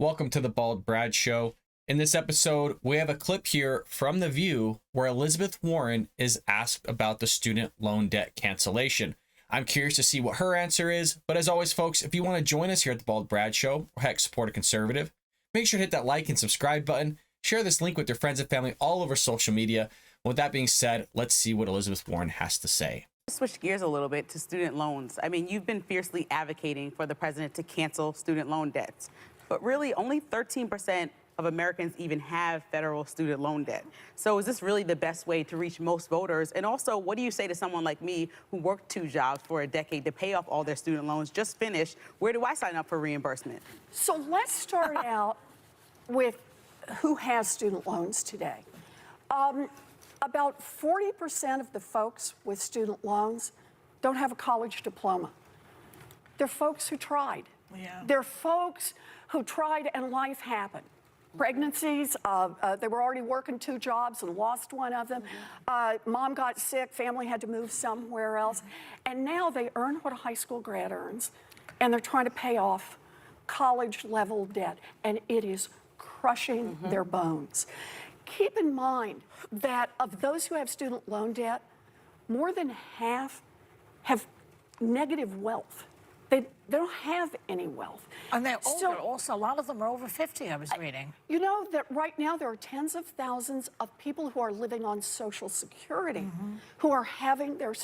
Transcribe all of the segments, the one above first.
Welcome to the Bald Brad Show. In this episode, we have a clip here from The View where Elizabeth Warren is asked about the student loan debt cancellation. I'm curious to see what her answer is, but as always, folks, if you want to join us here at the Bald Brad Show, or heck, support a conservative, make sure to hit that like and subscribe button. Share this link with your friends and family all over social media. With that being said, let's see what Elizabeth Warren has to say. Switch gears a little bit to student loans. I mean, you've been fiercely advocating for the president to cancel student loan debts, but really only 13% of Americans even have federal student loan debt. So is this really the best way to reach most voters? And also, what do you say to someone like me who worked 2 jobs for a decade to pay off all their student loans, just finished? Where do I sign up for reimbursement? So let's start out with who has student loans today. About 40% of the folks with student loans don't have a college diploma. They're folks who tried. Yeah. They're folks who tried and life happened. Pregnancies, they were already working 2 jobs and lost one of them. Mom got sick, family had to move somewhere else. And now they earn what a high school grad earns, and they're trying to pay off college level debt, and it is crushing their bones. Keep in mind that of those who have student loan debt, more than half have negative wealth. They don't have any wealth. And they're older also. A lot of them are over 50, I was reading. You know that right now there are tens of thousands of people who are living on Social Security who are having their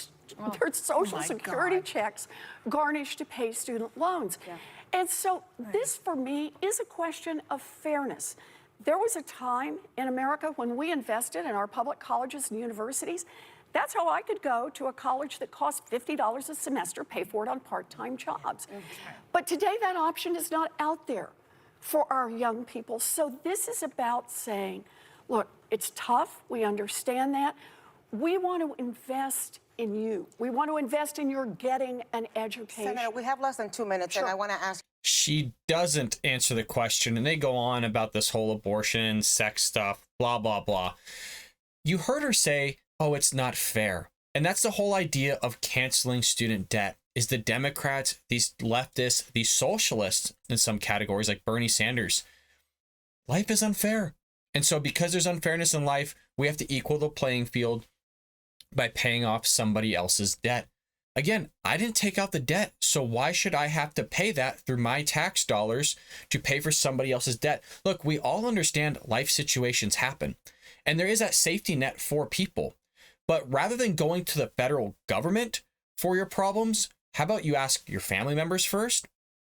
Social Security checks garnished to pay student loans. Yeah. And so this, for me, is a question of fairness. There was a time in America when we invested in our public colleges and universities. That's how I could go to a college that cost $50 a semester, pay for it on part-time jobs. But today that option is not out there for our young people. So this is about saying, look, it's tough, we understand that. We want to invest in you. We want to invest in your getting an education. Senator, we have less than 2 minutes, and I want to ask. She doesn't answer the question, and they go on about this whole abortion, sex stuff, blah, blah, blah. You heard her say, oh, it's not fair. And that's the whole idea of canceling student debt, is the Democrats, these leftists, these socialists in some categories like Bernie Sanders. Life is unfair. And so because there's unfairness in life, we have to equal the playing field by paying off somebody else's debt. Again, I didn't take out the debt, so why should I have to pay that through my tax dollars to pay for somebody else's debt? Look, we all understand life situations happen, and there is that safety net for people. But rather than going to the federal government for your problems, how about you ask your family members first,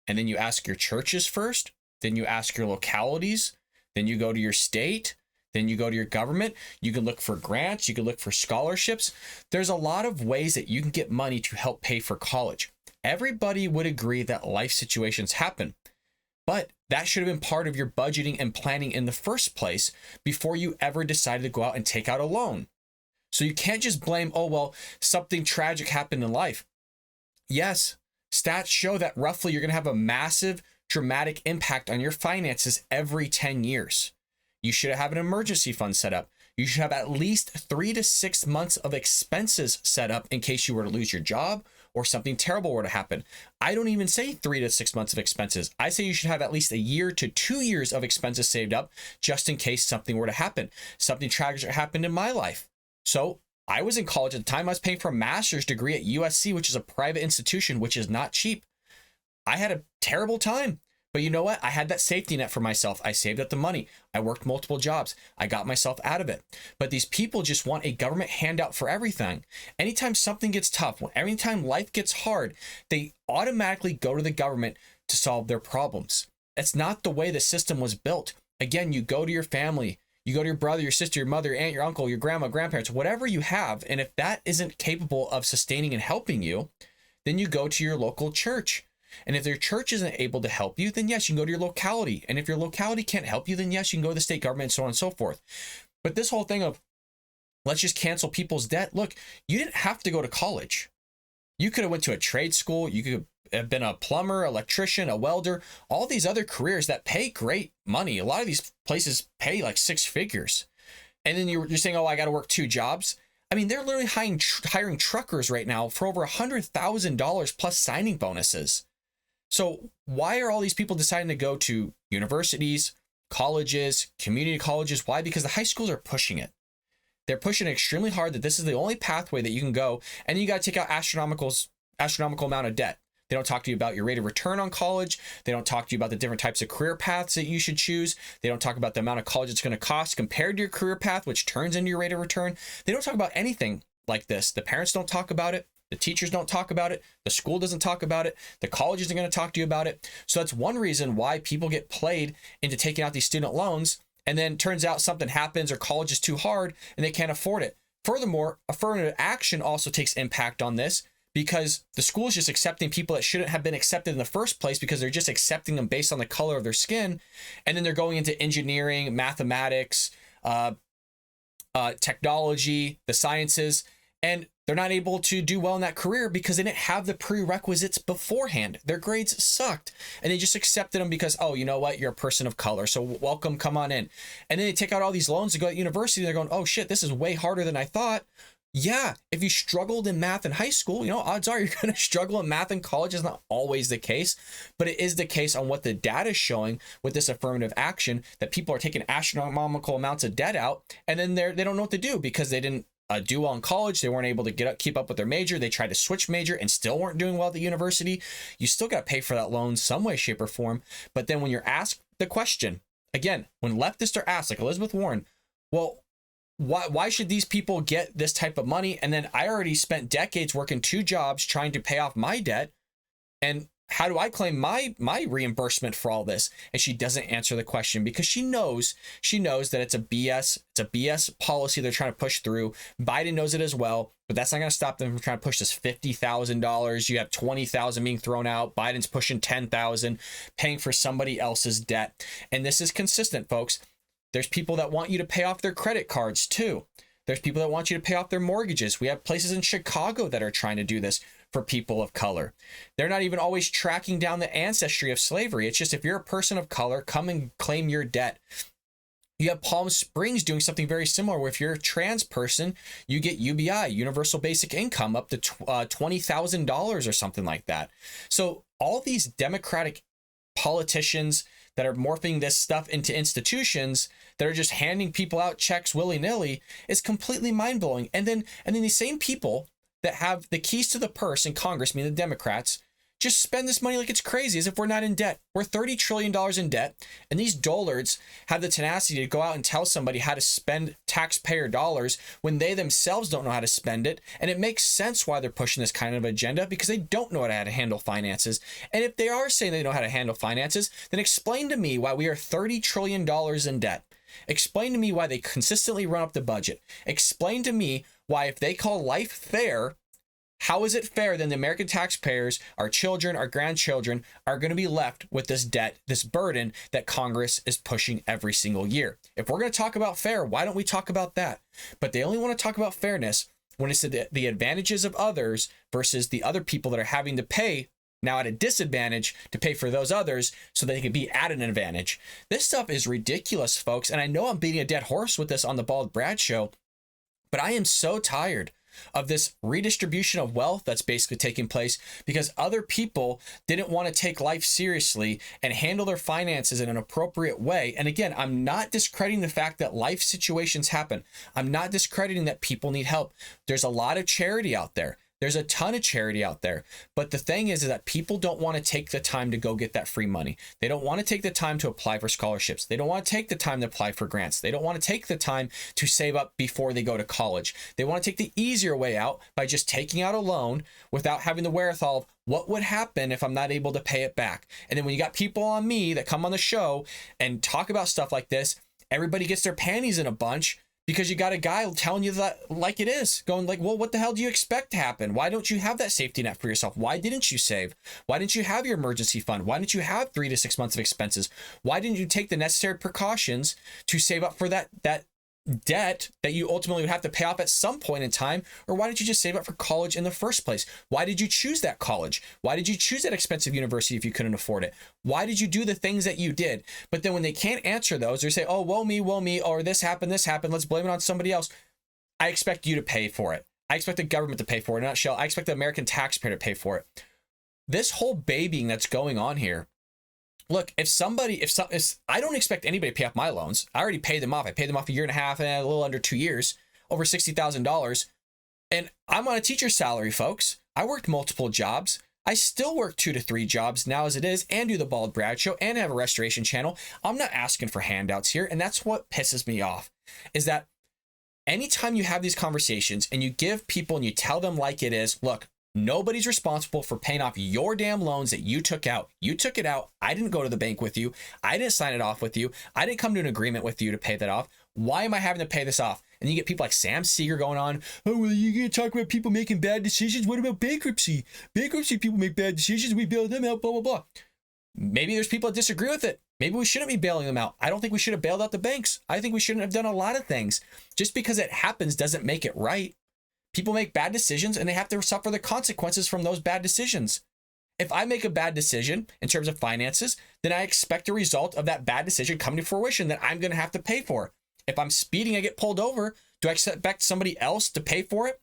and then you ask your churches first, then you ask your localities, then you go to your state, then you go to your government. You can look for grants. You can look for scholarships. There's a lot of ways that you can get money to help pay for college. Everybody would agree that life situations happen, but that should have been part of your budgeting and planning in the first place before you ever decided to go out and take out a loan. So you can't just blame, oh, well, something tragic happened in life. Yes, stats show that roughly you're going to have a massive, dramatic impact on your finances every 10 years. You should have an emergency fund set up. You should have at least 3 to 6 months of expenses set up in case you were to lose your job or something terrible were to happen. I don't even say 3 to 6 months of expenses. I say you should have at least 1 year to 2 years of expenses saved up just in case something were to happen. Something tragic happened in my life. So I was in college at the time. I was paying for a master's degree at USC, which is a private institution, which is not cheap. I had a terrible time. But you know what? I had that safety net for myself. I saved up the money. I worked multiple jobs. I got myself out of it. But these people just want a government handout for everything. Anytime something gets tough, anytime life gets hard, they automatically go to the government to solve their problems. That's not the way the system was built. Again, you go to your family. You go to your brother, your sister, your mother, your aunt, your uncle, your grandma, grandparents, whatever you have. And if that isn't capable of sustaining and helping you, then you go to your local church. And if your church isn't able to help you, then yes, you can go to your locality. And if your locality can't help you, then yes, you can go to the state government and so on and so forth. But this whole thing of let's just cancel people's debt. Look, you didn't have to go to college. You could have went to a trade school. You could have been a plumber, electrician, a welder, all these other careers that pay great money. A lot of these places pay like 6 figures. And then you're saying, oh, I got to work 2 jobs. I mean, they're literally hiring truckers right now for over $100,000 plus signing bonuses. So why are all these people deciding to go to universities, colleges, community colleges? Why? Because the high schools are pushing it. They're pushing it extremely hard that this is the only pathway that you can go, and you got to take out astronomical amount of debt. They don't talk to you about your rate of return on college. They don't talk to you about the different types of career paths that you should choose. They don't talk about the amount of college it's going to cost compared to your career path, which turns into your rate of return. They don't talk about anything like this. The parents don't talk about it. The teachers don't talk about it. The school doesn't talk about it. The college isn't going to talk to you about it. So that's one reason why people get played into taking out these student loans. And then turns out something happens or college is too hard and they can't afford it. Furthermore, affirmative action also takes impact on this because the school is just accepting people that shouldn't have been accepted in the first place because they're just accepting them based on the color of their skin. And then they're going into engineering, mathematics, technology, the sciences, and they're not able to do well in that career because they didn't have the prerequisites beforehand. Their grades sucked and they just accepted them because, oh, you know what? You're a person of color. So welcome, come on in. And then they take out all these loans to go to university. They're going, oh shit, this is way harder than I thought. Yeah, if you struggled in math in high school, you know, odds are you're going to struggle in math in college. Is not always the case, but it is the case on what the data is showing with this affirmative action that people are taking astronomical amounts of debt out and then they don't know what to do because they didn't do well in college. They weren't able to keep up with their major. They tried to switch major and still weren't doing well at the university. You still got to pay for that loan some way, shape, or form. But then when you're asked the question, again, when leftists are asked, like Elizabeth Warren, well, why should these people get this type of money? And then I already spent decades working 2 jobs trying to pay off my debt. And how do I claim my reimbursement for all this? And she doesn't answer the question because she knows that it's a BS policy they're trying to push through. Biden knows it as well, but that's not going to stop them from trying to push this $50,000. You have 20,000 being thrown out. Biden's pushing 10,000, paying for somebody else's debt. And this is consistent, folks. There's people that want you to pay off their credit cards too. There's people that want you to pay off their mortgages. We have places in Chicago that are trying to do this for people of color. They're not even always tracking down the ancestry of slavery. It's just if you're a person of color, come and claim your debt. You have Palm Springs doing something very similar where if you're a trans person, you get UBI, Universal Basic Income, up to $20,000 or something like that. So all these Democratic politicians that are morphing this stuff into institutions that are just handing people out checks willy-nilly is completely mind-blowing. And then these same people that have the keys to the purse in Congress, meaning the Democrats, just spend this money like it's crazy, as if we're not in debt. We're $30 trillion in debt, and these dullards have the tenacity to go out and tell somebody how to spend taxpayer dollars when they themselves don't know how to spend it. And it makes sense why they're pushing this kind of agenda, because they don't know how to handle finances. And if they are saying they know how to handle finances, then explain to me why we are $30 trillion in debt. Explain to me why they consistently run up the budget. Explain to me why, if they call life fair, how is it fair then the American taxpayers, our children, our grandchildren, are going to be left with this debt, this burden that Congress is pushing every single year? If we're going to talk about fair, why don't we talk about that? But they only want to talk about fairness when it's the advantages of others versus the other people that are having to pay now at a disadvantage to pay for those others so they can be at an advantage. This stuff is ridiculous, folks. And I know I'm beating a dead horse with this on the Bald Brad Show, but I am so tired of this redistribution of wealth that's basically taking place because other people didn't want to take life seriously and handle their finances in an appropriate way. And again, I'm not discrediting the fact that life situations happen. I'm not discrediting that people need help. There's a lot of charity out there. There's a ton of charity out there. But the thing is that people don't want to take the time to go get that free money. They don't want to take the time to apply for scholarships. They don't want to take the time to apply for grants. They don't want to take the time to save up before they go to college. They want to take the easier way out by just taking out a loan without having the wherewithal of what would happen if I'm not able to pay it back. And then when you got people on me that come on the show and talk about stuff like this, everybody gets their panties in a bunch, because you got a guy telling you that like it is, going like, well, what the hell do you expect to happen? Why don't you have that safety net for yourself? Why didn't you save? Why didn't you have your emergency fund? Why didn't you have 3 to 6 months of expenses? Why didn't you take the necessary precautions to save up for that debt that you ultimately would have to pay off at some point in time? Or why didn't you just save up for college in the first place? Why did you choose that college? Why did you choose that expensive university if you couldn't afford it? Why did you do the things that you did? But then when they can't answer those, they say, oh, woe me, or this happened, let's blame it on somebody else. I expect you to pay for it. I expect the government to pay for it, not Shell. I expect the American taxpayer to pay for it. this whole babying that's going on here, look, if I don't expect anybody to pay off my loans. I already paid them off. I paid them off a year and a half and a little under 2 years, over $60,000. And I'm on a teacher's salary, folks. I worked multiple jobs. I still work 2 to 3 jobs now as it is, and do the Bald Brad Show and have a restoration channel. I'm not asking for handouts here. And that's what pisses me off, is that anytime you have these conversations and you give people and you tell them like it is, look, nobody's responsible for paying off your damn loans that you took out. You took it out. I didn't go to the bank with you. I didn't sign it off with you. I didn't come to an agreement with you to pay that off. Why am I having to pay this off? And you get people like Sam Seeger going on, oh, well, you're going to talk about people making bad decisions. What about bankruptcy? Bankruptcy people make bad decisions. We bail them out, blah, blah, blah. Maybe there's people that disagree with it. Maybe we shouldn't be bailing them out. I don't think we should have bailed out the banks. I think we shouldn't have done a lot of things. Just because it happens doesn't make it right. People make bad decisions and they have to suffer the consequences from those bad decisions. If I make a bad decision in terms of finances, then I expect a result of that bad decision coming to fruition that I'm going to have to pay for. If I'm speeding, I get pulled over. Do I expect somebody else to pay for it?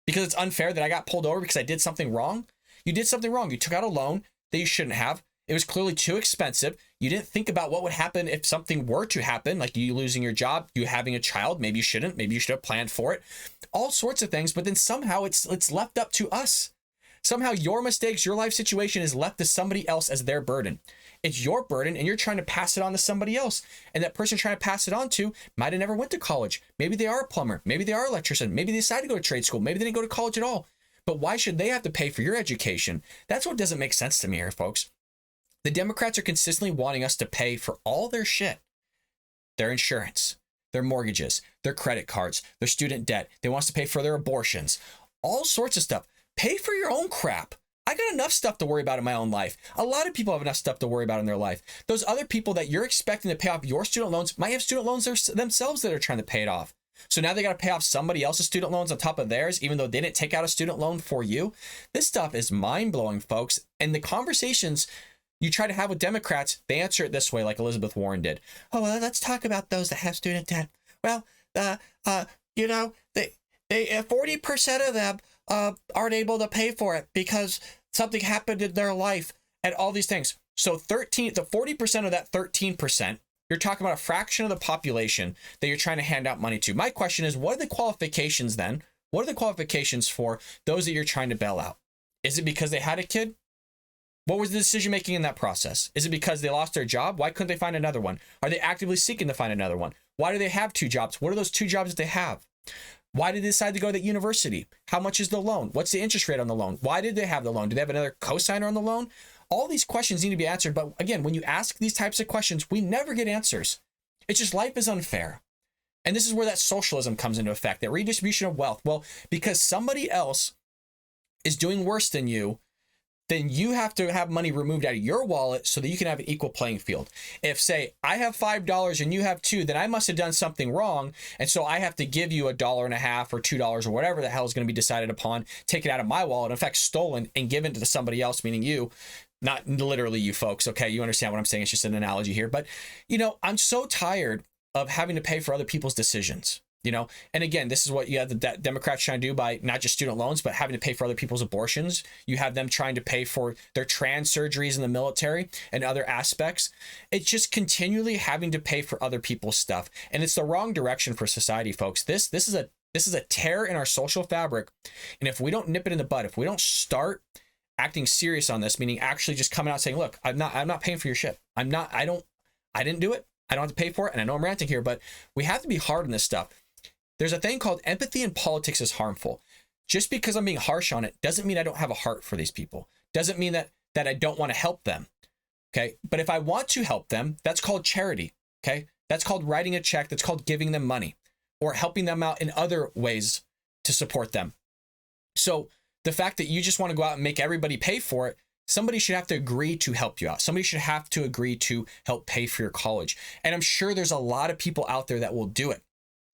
Because it's unfair that I got pulled over because I did something wrong? You did something wrong. You took out a loan that you shouldn't have. It was clearly too expensive. You didn't think about what would happen if something were to happen, like you losing your job, you having a child. Maybe you shouldn't. Maybe you should have planned for it. All sorts of things. But then somehow it's left up to us. Somehow your mistakes, your life situation is left to somebody else as their burden. It's your burden and you're trying to pass it on to somebody else. And that person trying to pass it on to might have never went to college. Maybe they are a plumber. Maybe they are an electrician. Maybe they decided to go to trade school. Maybe they didn't go to college at all. But why should they have to pay for your education? That's what doesn't make sense to me here, folks. The Democrats are consistently wanting us to pay for all their shit. Their insurance, their mortgages, their credit cards, their student debt. They want us to pay for their abortions, all sorts of stuff. Pay for your own crap. I got enough stuff to worry about in my own life. A lot of people have enough stuff to worry about in their life. Those other people that you're expecting to pay off your student loans might have student loans themselves that are trying to pay it off. So now they got to pay off somebody else's student loans on top of theirs, even though they didn't take out a student loan for you. This stuff is mind-blowing, folks. And the conversations you try to have with Democrats, they answer it this way, like Elizabeth Warren did. Oh, well, let's talk about those that have student debt. Well, you know, they 40% of them aren't able to pay for it because something happened in their life and all these things. So 40% of that 13%, you're talking about a fraction of the population that you're trying to hand out money to. My question is, what are the qualifications then? What are the qualifications for those that you're trying to bail out? Is it because they had a kid? What was the decision making in that process? Is it because they lost their job? Why couldn't they find another one? Are they actively seeking to find another one? Why do they have 2 jobs? What are those 2 jobs that they have? Why did they decide to go to that university? How much is the loan? What's the interest rate on the loan? Why did they have the loan? Do they have another cosigner on the loan? All these questions need to be answered. But again, when you ask these types of questions, we never get answers. It's just life is unfair. And this is where that socialism comes into effect, that redistribution of wealth. Well, because somebody else is doing worse than you, then you have to have money removed out of your wallet so that you can have an equal playing field. If, say, I have $5 and you have $2, then I must have done something wrong. And so I have to give you $1.50 or $2 or whatever the hell is going to be decided upon, take it out of my wallet, in fact, stolen and given to somebody else, meaning you, not literally you folks. Okay, you understand what I'm saying. It's just an analogy here. But, you know, I'm so tired of having to pay for other people's decisions. You know, and again, this is what you have the Democrats trying to do by not just student loans, but having to pay for other people's abortions. You have them trying to pay for their trans surgeries in the military and other aspects. It's just continually having to pay for other people's stuff. And it's the wrong direction for society, folks. This is a tear in our social fabric. And if we don't nip it in the bud, if we don't start acting serious on this, meaning actually just coming out saying, look, I'm not paying for your shit. I didn't do it. I don't have to pay for it. And I know I'm ranting here, but we have to be hard on this stuff. There's a thing called empathy in politics is harmful. Just because I'm being harsh on it doesn't mean I don't have a heart for these people. Doesn't mean that I don't want to help them. Okay. But if I want to help them, that's called charity. Okay. That's called writing a check. That's called giving them money or helping them out in other ways to support them. So the fact that you just want to go out and make everybody pay for it, somebody should have to agree to help you out. Somebody should have to agree to help pay for your college. And I'm sure there's a lot of people out there that will do it.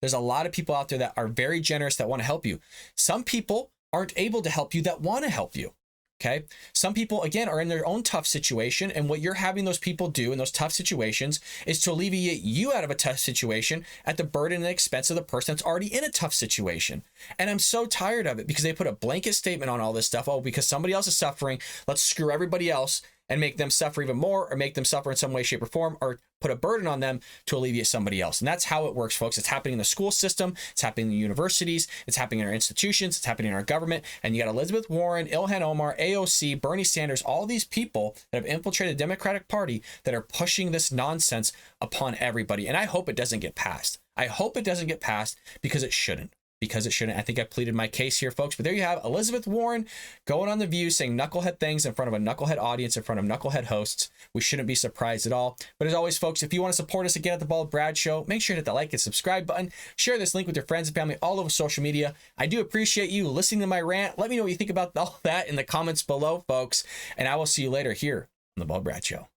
There's a lot of people out there that are very generous that want to help you. Some people aren't able to help you that want to help you. Okay. Some people, again, are in their own tough situation. And what you're having those people do in those tough situations is to alleviate you out of a tough situation at the burden and expense of the person that's already in a tough situation. And I'm so tired of it because they put a blanket statement on all this stuff. Oh, because somebody else is suffering, let's screw everybody else and make them suffer even more, or make them suffer in some way, shape, or form, or put a burden on them to alleviate somebody else. And that's how it works, folks. It's happening in the school system. It's happening in the universities. It's happening in our institutions. It's happening in our government. And you got Elizabeth Warren, Ilhan Omar, AOC, Bernie Sanders, all these people that have infiltrated the Democratic Party that are pushing this nonsense upon everybody. And I hope it doesn't get passed. I hope it doesn't get passed because it shouldn't. Because it shouldn't. I think I pleaded my case here, folks. But there you have Elizabeth Warren going on The View saying knucklehead things in front of a knucklehead audience, in front of knucklehead hosts. We shouldn't be surprised at all. But as always, folks, if you want to support us again at the Bald Brad Show, make sure to hit the like and subscribe button. Share this link with your friends and family all over social media. I do appreciate you listening to my rant. Let me know what you think about all that in the comments below, folks. And I will see you later here on the Bald Brad Show.